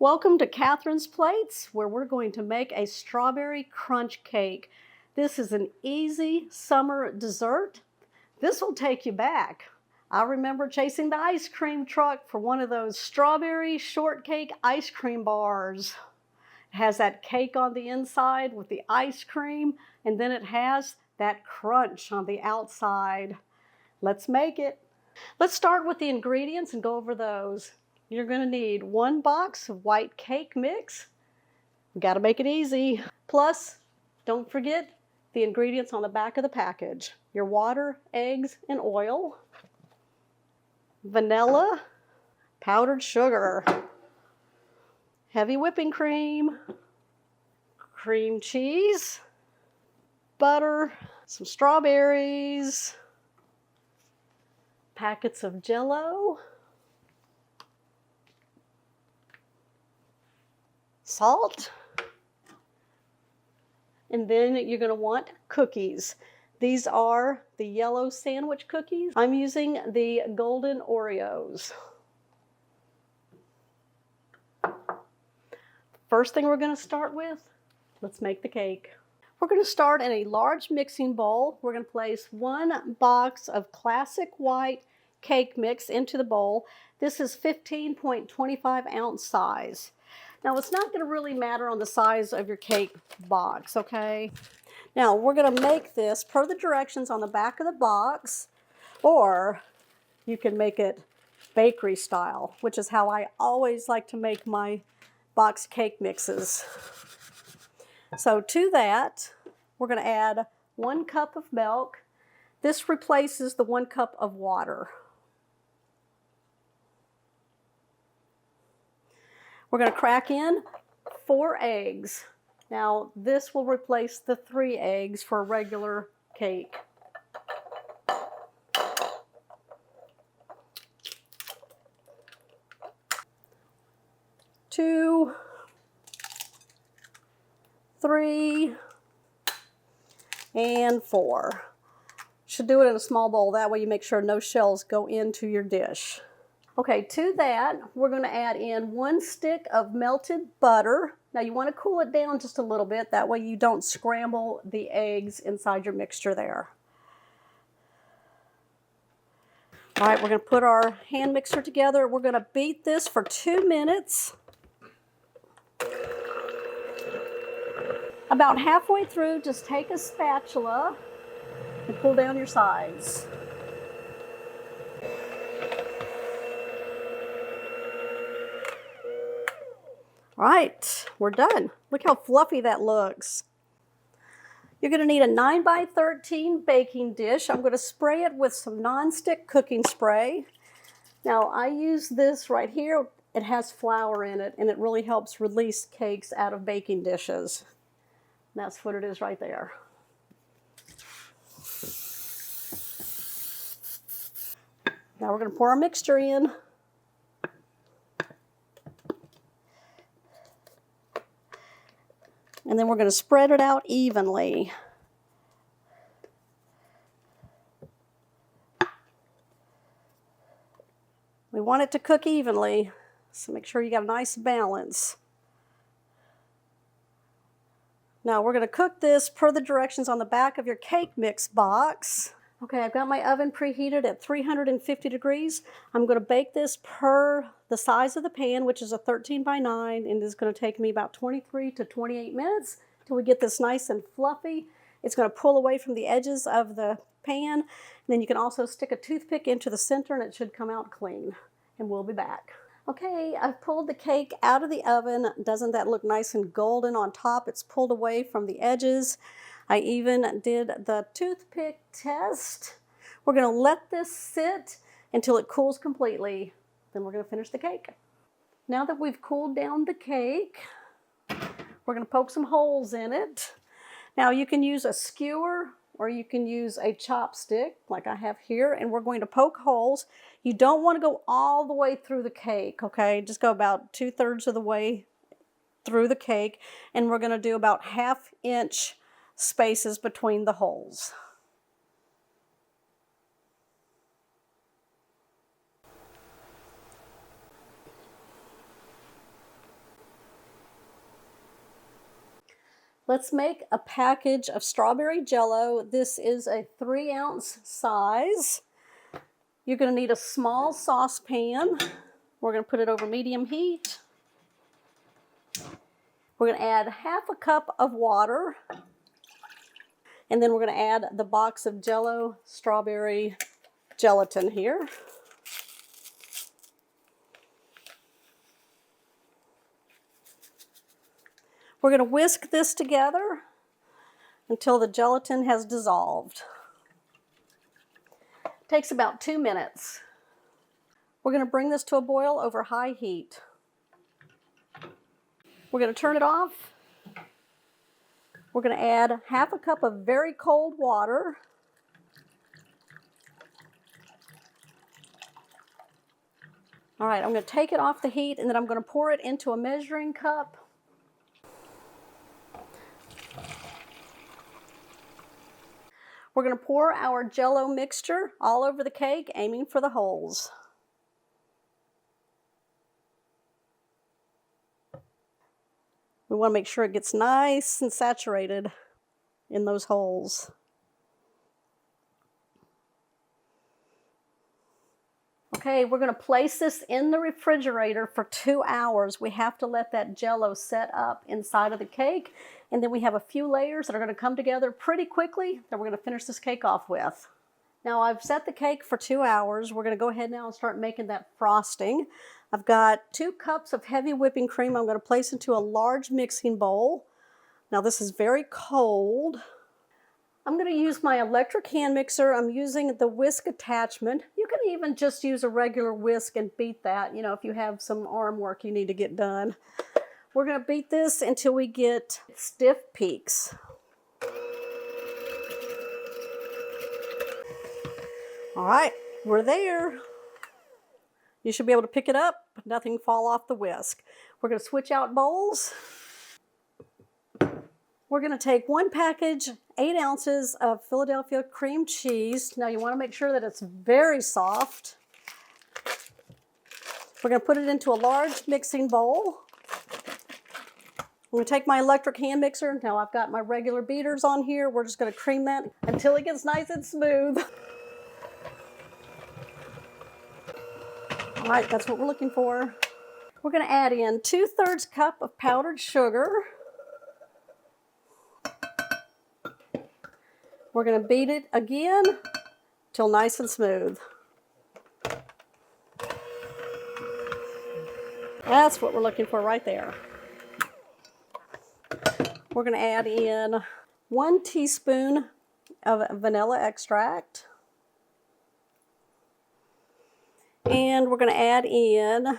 Welcome to Catherine's Plates, where we're going to make a strawberry crunch cake. This is an easy summer dessert. This will take you back. I remember chasing the ice cream truck for one of those strawberry shortcake ice cream bars. It has that cake on the inside with the ice cream, and then it has that crunch on the outside. Let's make it. Let's start with the ingredients and go over those. You're going to need 1 box of white cake mix. We got to make it easy. Plus, don't forget the ingredients on the back of the package. Your water, eggs, and oil, vanilla, powdered sugar, heavy whipping cream, cream cheese, butter, some strawberries, packets of JellO, salt, and then you're going to want cookies. These are the JellO sandwich cookies. I'm using the golden Oreos. First thing we're going to start with, let's make the cake. We're going to start in a large mixing bowl. We're going to place 1 box of classic white cake mix into the bowl. This is 15.25 ounce size. Now, it's not going to really matter on the size of your cake box, okay? Now, we're going to make this per the directions on the back of the box, or you can make it bakery style, which is how I always like to make my box cake mixes. So to that, we're going to add 1 cup of milk. This replaces the 1 cup of water. We're going to crack in 4 eggs. Now, this will replace the 3 eggs for a regular cake. Two, 3, and 4. Should do it in a small bowl. That way you make sure no shells go into your dish. Okay, to that, we're going to add in 1 stick of melted butter. Now you want to cool it down just a little bit. That way you don't scramble the eggs inside your mixture there. All right, we're going to put our hand mixer together. We're going to beat this for 2 minutes. About halfway through, just take a spatula and pull down your sides. All right, we're done. Look how fluffy that looks. You're going to need a 9 by 13 baking dish. I'm going to spray it with some nonstick cooking spray. Now, I use this right here. It has flour in it, and it really helps release cakes out of baking dishes. And that's what it is right there. Now we're going to pour our mixture in. And then we're going to spread it out evenly. We want it to cook evenly, so make sure you got a nice balance. Now we're going to cook this per the directions on the back of your cake mix box. Okay, I've got my oven preheated at 350 degrees. I'm going to bake this per the size of the pan, which is a 13 by 9, and it's going to take me about 23 to 28 minutes till we get this nice and fluffy. It's going to pull away from the edges of the pan, and then you can also stick a toothpick into the center and it should come out clean. And we'll be back. Okay, I've pulled the cake out of the oven. Doesn't that look nice and golden on top? It's pulled away from the edges. I even did the toothpick test. We're going to let this sit until it cools completely. Then we're going to finish the cake. Now that we've cooled down the cake, we're going to poke some holes in it. Now you can use a skewer or you can use a chopstick like I have here, and we're going to poke holes. You don't want to go all the way through the cake, okay? Just go about 2/3 of the way through the cake, and we're going to do about 1/2 inch spaces between the holes. Let's make a package of strawberry JellO. This is a 3-ounce size. You're going to need a small saucepan. We're going to put it over medium heat. We're going to add half a cup of water. And then we're going to add the box of JellO strawberry gelatin here. We're going to whisk this together until the gelatin has dissolved. It takes about 2 minutes. We're going to bring this to a boil over high heat. We're going to turn it off. We're going to add half a cup of very cold water. All right, I'm going to take it off the heat and then I'm going to pour it into a measuring cup. We're going to pour our JellO mixture all over the cake, aiming for the holes. We want to make sure it gets nice and saturated in those holes. Okay, we're going to place this in the refrigerator for 2 hours. We have to let that JellO set up inside of the cake. And then we have a few layers that are going to come together pretty quickly that we're going to finish this cake off with. Now I've set the cake for 2 hours. We're going to go ahead now and start making that frosting. I've got 2 cups of heavy whipping cream I'm going to place into a large mixing bowl. Now this is very cold. I'm going to use my electric hand mixer. I'm using the whisk attachment. You can even just use a regular whisk and beat that, you know, if you have some arm work you need to get done. We're going to beat this until we get stiff peaks. All right, we're there. You should be able to pick it up, but nothing fall off the whisk. We're going to switch out bowls. We're going to take 1 package, 8 ounces of Philadelphia cream cheese. Now you want to make sure that it's very soft. We're going to put it into a large mixing bowl. I'm going to take my electric hand mixer. Now I've got my regular beaters on here. We're just going to cream that until it gets nice and smooth. All right, that's what we're looking for. We're going to add in 2/3 cup of powdered sugar. We're going to beat it again till nice and smooth. That's what we're looking for right there. We're going to add in 1 teaspoon of vanilla extract. And we're going to add in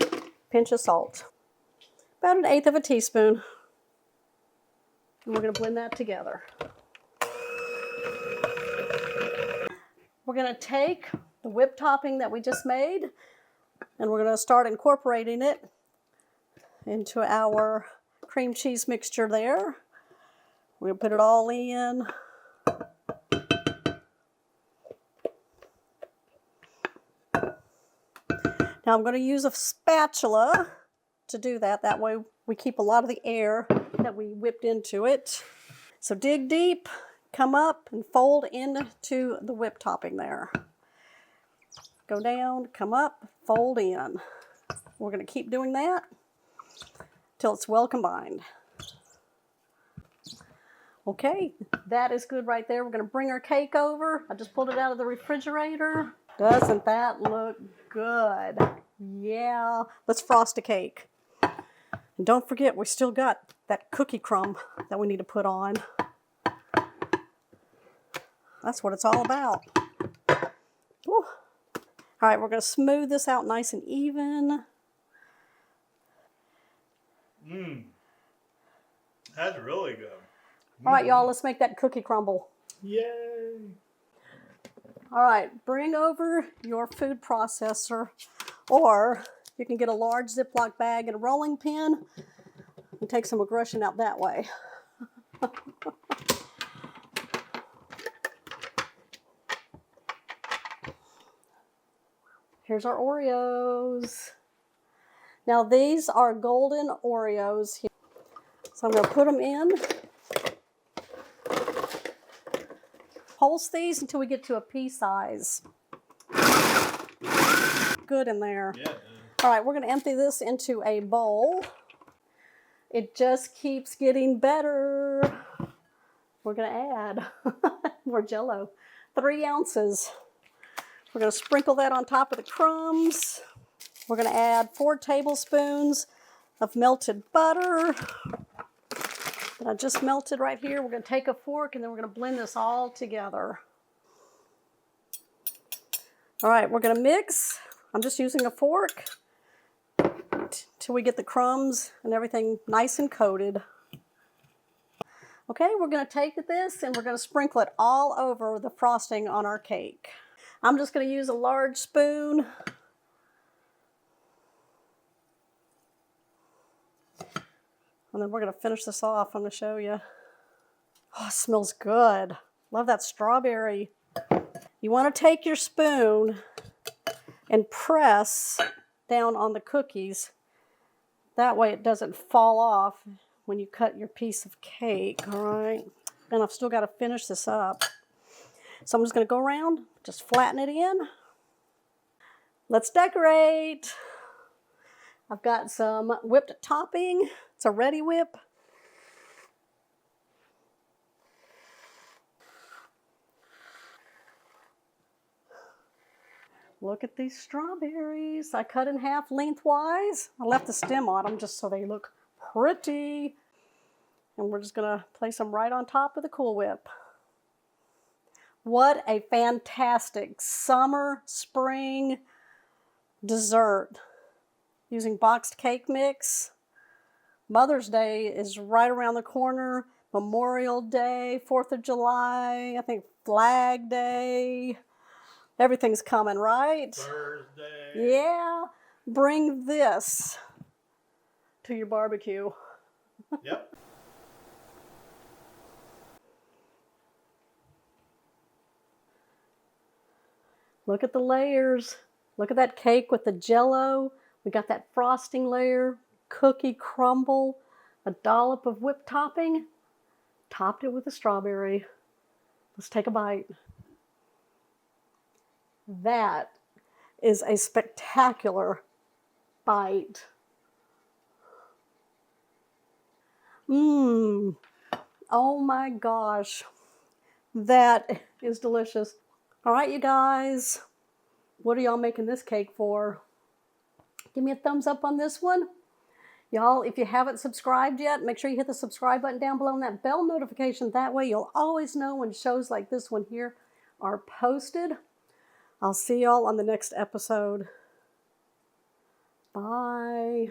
a pinch of salt. About 1/8 of a teaspoon. And we're going to blend that together. We're going to take the whipped topping that we just made and we're going to start incorporating it into our cream cheese mixture there. We're going to put it all in. Now I'm going to use a spatula to do that. That way we keep a lot of the air that we whipped into it. So dig deep. Come up and fold into the whipped topping there. Go down, come up, fold in. We're going to keep doing that till it's well combined. Okay, that is good right there. We're going to bring our cake over. I just pulled it out of the refrigerator. Doesn't that look good? Yeah, let's frost a cake. And don't forget, we still got that cookie crumb that we need to put on. That's what it's all about. Woo. All right, we're going to smooth this out nice and even. That's really good. All right, y'all, let's make that cookie crumble. Yay! All right, bring over your food processor, or you can get a large Ziploc bag and a rolling pin and take some aggression out that way. Here's our Oreos. Now these are golden Oreos. So So I'm going to put them in. Pulse these until we get to a pea size. Good in there. Yeah. All right, we're going to empty this into a bowl. It just keeps getting better. We're going to add more JellO. 3 ounces. We're going to sprinkle that on top of the crumbs. We're going to add 4 tablespoons of melted butter that I just melted right here. We're going to take a fork and then we're going to blend this all together. All right, we're going to mix. I'm just using a fork till we get the crumbs and everything nice and coated. Okay, we're going to take this and we're going to sprinkle it all over the frosting on our cake. I'm just going to use a large spoon. And then we're going to finish this off. I'm going to show you. Oh, it smells good. Love that strawberry. You want to take your spoon and press down on the cookies. That way it doesn't fall off when you cut your piece of cake, all right? And I've still got to finish this up. So I'm just going to go around, just flatten it in. Let's decorate. I've got some whipped topping. It's a Ready Whip. Look at these strawberries. I cut in half lengthwise. I left the stem on them just so they look pretty. And we're just going to place them right on top of the Cool Whip. What a fantastic summer, spring dessert using boxed cake mix. Mother's Day is right around the corner. Memorial Day, 4th of July, I think Flag Day. Everything's coming, right? Thursday. Yeah. Bring this to your barbecue. Yep. Look at the layers. Look at that cake with the JellO. We got that frosting layer, cookie crumble, a dollop of whipped topping. Topped it with a strawberry. Let's take a bite. That is a spectacular bite. Mmm. Oh my gosh. That is delicious. All right, you guys. What are y'all making this cake for? Give me a thumbs up on this one. Y'all, if you haven't subscribed yet, make sure you hit the subscribe button down below and that bell notification. That way you'll always know when shows like this one here are posted. I'll see y'all on the next episode. Bye.